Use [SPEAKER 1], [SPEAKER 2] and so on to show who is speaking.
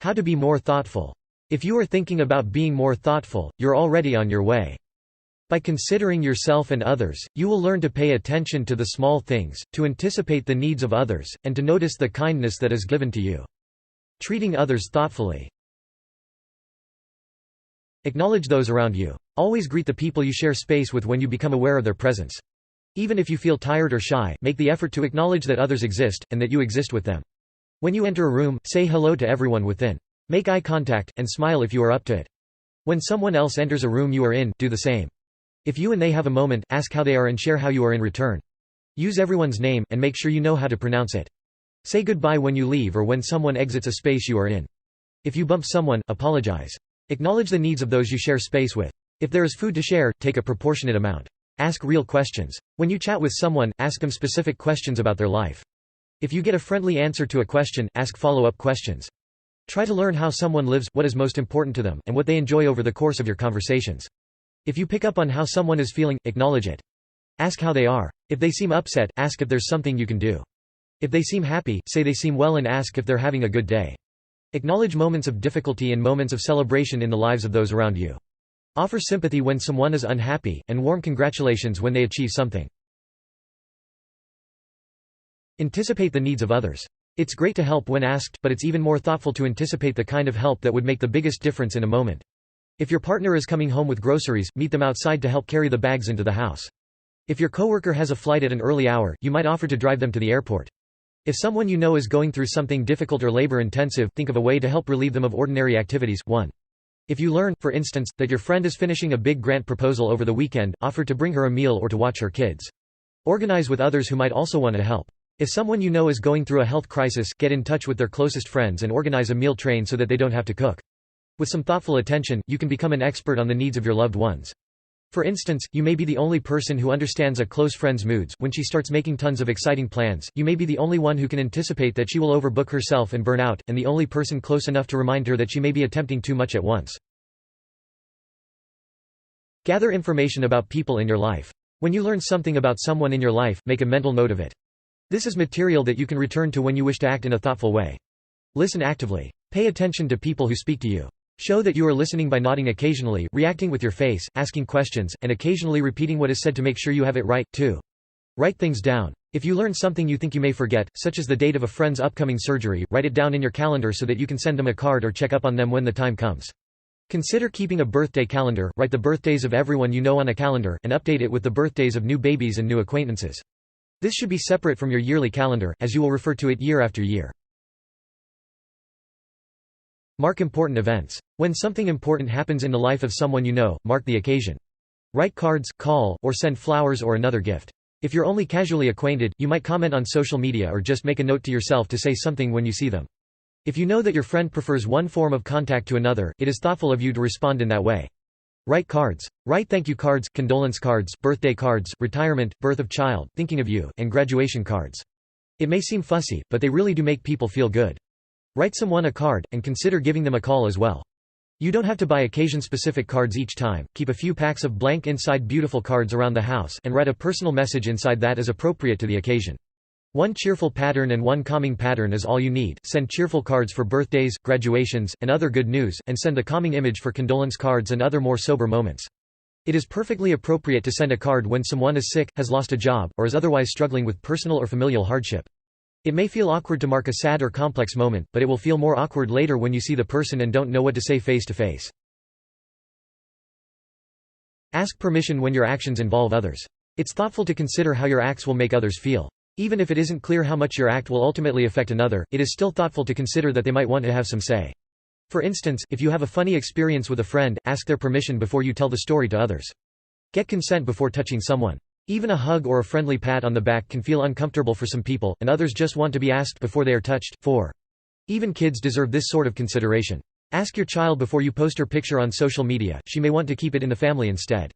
[SPEAKER 1] How to be more thoughtful. If you are thinking about being more thoughtful, you're already on your way. By considering yourself and others, you will learn to pay attention to the small things, to anticipate the needs of others, and to notice the kindness that is given to you. Treating others thoughtfully. Acknowledge those around you. Always greet the people you share space with when you become aware of their presence. Even if you feel tired or shy, make the effort to acknowledge that others exist, and that you exist with them. When you enter a room, say hello to everyone within. Make eye contact, and smile if you are up to it. When someone else enters a room you are in, do the same. If you and they have a moment, ask how they are and share how you are in return. Use everyone's name, and make sure you know how to pronounce it. Say goodbye when you leave or when someone exits a space you are in. If you bump someone, apologize. Acknowledge the needs of those you share space with. If there is food to share, take a proportionate amount. Ask real questions. When you chat with someone, ask them specific questions about their life. If you get a friendly answer to a question, ask follow-up questions. Try to learn how someone lives, what is most important to them, and what they enjoy over the course of your conversations. If you pick up on how someone is feeling, acknowledge it. Ask how they are. If they seem upset, ask if there's something you can do. If they seem happy, say they seem well and ask if they're having a good day. Acknowledge moments of difficulty and moments of celebration in the lives of those around you. Offer sympathy when someone is unhappy, and warm congratulations when they achieve something. Anticipate the needs of others. It's great to help when asked, but it's even more thoughtful to anticipate the kind of help that would make the biggest difference in a moment. If your partner is coming home with groceries, meet them outside to help carry the bags into the house. If your coworker has a flight at an early hour, you might offer to drive them to the airport. If someone you know is going through something difficult or labor-intensive, think of a way to help relieve them of ordinary activities. 1. If you learn, for instance, that your friend is finishing a big grant proposal over the weekend, offer to bring her a meal or to watch her kids. Organize with others who might also want to help. If someone you know is going through a health crisis, get in touch with their closest friends and organize a meal train so that they don't have to cook. With some thoughtful attention, you can become an expert on the needs of your loved ones. For instance, you may be the only person who understands a close friend's moods. When she starts making tons of exciting plans, you may be the only one who can anticipate that she will overbook herself and burn out, and the only person close enough to remind her that she may be attempting too much at once. Gather information about people in your life. When you learn something about someone in your life, make a mental note of it. This is material that you can return to when you wish to act in a thoughtful way. Listen actively. Pay attention to people who speak to you. Show that you are listening by nodding occasionally, reacting with your face, asking questions, and occasionally repeating what is said to make sure you have it right, too. Write things down. If you learn something you think you may forget, such as the date of a friend's upcoming surgery, write it down in your calendar so that you can send them a card or check up on them when the time comes. Consider keeping a birthday calendar. Write the birthdays of everyone you know on a calendar, and update it with the birthdays of new babies and new acquaintances. This should be separate from your yearly calendar, as you will refer to it year after year. Mark important events. When something important happens in the life of someone you know, mark the occasion. Write cards, call, or send flowers or another gift. If you're only casually acquainted, you might comment on social media or just make a note to yourself to say something when you see them. If you know that your friend prefers one form of contact to another, it is thoughtful of you to respond in that way. Write cards. Write thank you cards, condolence cards, birthday cards, retirement, birth of child, thinking of you, and graduation cards. It may seem fussy, but they really do make people feel good. Write someone a card, and consider giving them a call as well. You don't have to buy occasion-specific cards each time. Keep a few packs of blank inside beautiful cards around the house, and write a personal message inside that is appropriate to the occasion. One cheerful pattern and one calming pattern is all you need. Send cheerful cards for birthdays, graduations, and other good news, and send the calming image for condolence cards and other more sober moments. It is perfectly appropriate to send a card when someone is sick, has lost a job, or is otherwise struggling with personal or familial hardship. It may feel awkward to mark a sad or complex moment, but it will feel more awkward later when you see the person and don't know what to say face to face. Ask permission when your actions involve others. It's thoughtful to consider how your acts will make others feel. Even if it isn't clear how much your act will ultimately affect another, it is still thoughtful to consider that they might want to have some say. For instance, if you have a funny experience with a friend, ask their permission before you tell the story to others. Get consent before touching someone. Even a hug or a friendly pat on the back can feel uncomfortable for some people, and others just want to be asked before they are touched. 4. Even kids deserve this sort of consideration. Ask your child before you post her picture on social media. She may want to keep it in the family instead.